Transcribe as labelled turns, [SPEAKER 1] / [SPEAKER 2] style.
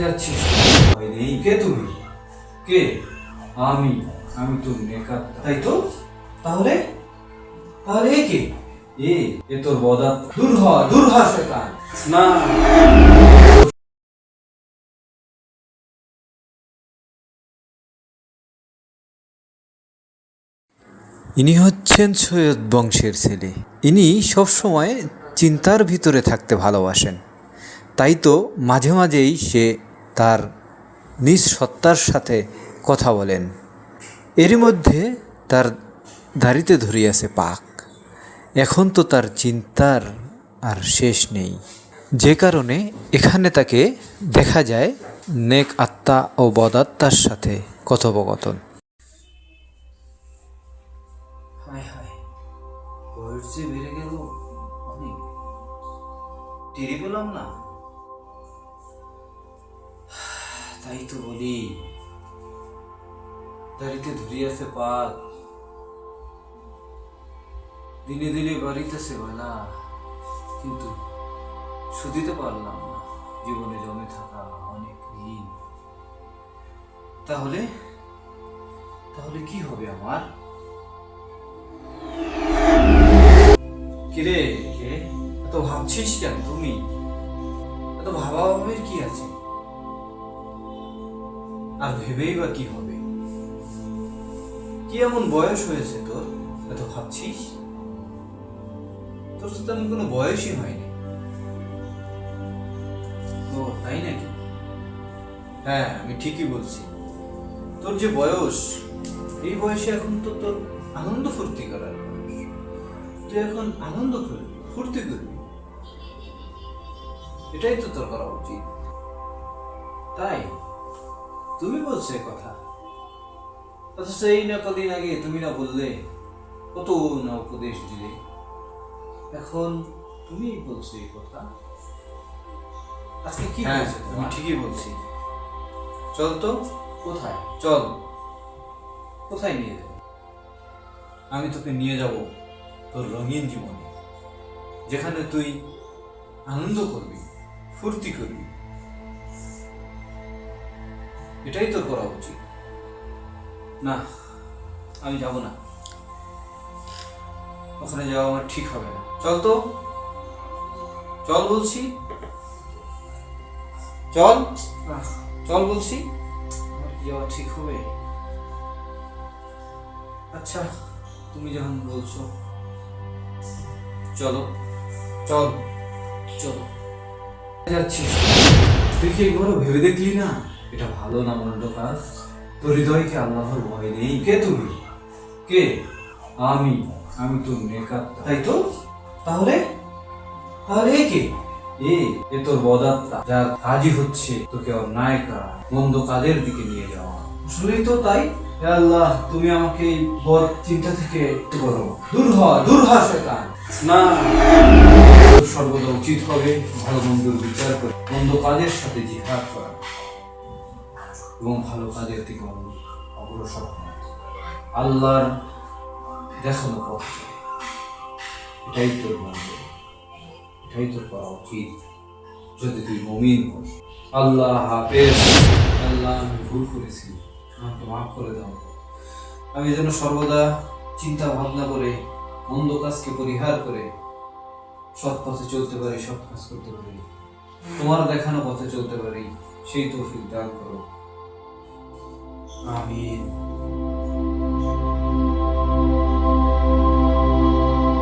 [SPEAKER 1] যাচ্ছিস? ভয় নেই। কে তুমি? কে? আমি আমি তো নেকাত, তাই তো? তাহলে তাহলে এ কে? এ তোর বদা। দূর হ শয়তান। না,
[SPEAKER 2] ইনি হচ্ছেন সৈয়দ বংশের ছেলে। ইনি সবসময় চিন্তার ভিতরে থাকতে ভালোবাসেন। তাই তো মাঝে মাঝেই সে তার নিজ সত্তার সাথে কথা বলেন। এরই মধ্যে তার দাড়িতে ধরিয়াছে পাক। এখন তো তার চিন্তার আর শেষ নেই, যে কারণে এখানে তাকে দেখা যায় নেক আত্মা ও বদাত্মার সাথে কথোপকথন।
[SPEAKER 1] হায় হায়, বয়স যে বেড়ে গেল অনেক, টেরি পেলাম না। তাই তো বলি, দাড়িতে ধরিয়াছে পাক, দিনে দিনে বাড়িতেছে বেলা, কিন্তু শুধিতে পারলাম না জীবনে জমে থাকা অনেক ঋণ। তাহলে তাহলে কি হবে আমার? কিরে, কে? এত ভাবছিস কেন তুমি? এত ভাবাভাবির কি আছে? আর ভেবেই বা কি হবে? কি এমন বয়স হয়েছে তোর এত ভাবছিস? তোর তো তেমন কোনো বয়সই হয়নি। ও তাই নাকি? হ্যাঁ, আমি ঠিকই বলছি। তোর যে বয়স, এই বয়সে এখন তো তোর আনন্দ ফুর্তি করার বয়স। তুই এখন আনন্দ করবি, ফুর্তি করবি, এটাই তো তোর করা উচিত। তাই তুমি বলছো এ কথা, অথচ এই না কদিন আগে তুমি না বললে, কত না উপদেশ দিলে, এখন তুমি বলছো এই কথা। আজকে কি হয়েছে? আমি ঠিকই বলছি। চল তো। কোথায়? চল। কোথায় নিয়ে যাবো? আমি তোকে নিয়ে যাব তোর রঙিন জীবনে, যেখানে তুই আনন্দ করবি, ফুর্তি করবি, এটাই তোর করা উচিত। না, আমি যাব না, ওখানে যাওয়া আমার ঠিক হবে না। চল তো, চল বলছি, চল। চল বলছি, আমার কি যাওয়া ঠিক হবে? আচ্ছা, তুমি যখন বলছো, চলো। চল, চলো। যাচ্ছিস? তুই কি একবারও ভেবে দেখলি না এটা ভালো না মন্দ কাজ? তোর হৃদয়কে আল্লাহর ভয় নেই। কে তুমি? কে? আমি আমি তো নেকাত, তাই তো? তাহলে তাহলে এ কে? এ তোর বদাত্মা, যার কাজই হচ্ছে তোকে অন্যায় করা, মন্দ কাজের দিকে নিয়ে যাওয়া। আসলেই তো তাই। হে আল্লাহ, তুমি আমাকে এই বদ চিন্তা থেকে করো। দূর হ শয়তান। না, তোর সর্বদা উচিত হবে ভালো মন্দের বিচার করে মন্দ কাজের সাথে জিহাদ করা এবং ভালো কাজের দিকে অগ্রসর হওয়া, আল্লাহর দেখানো পথ। এটাই তোর মন্দির, এটাই তোর করা উচিত যদি তুই মুমিন হোস। আল্লাহ হাফেজ। আল্লাহ, আমি ভুল করেছি, আমাকে মাফ করে দাও। আমি যেন সর্বদা চিন্তা ভাবনা করে মন্দ কাজকে পরিহার করে সৎ পথে চলতে পারি, সৎ কাজ করতে পারি, তোমার দেখানো পথে চলতে পারি, সেই তৌফিক দান করো। আমিন।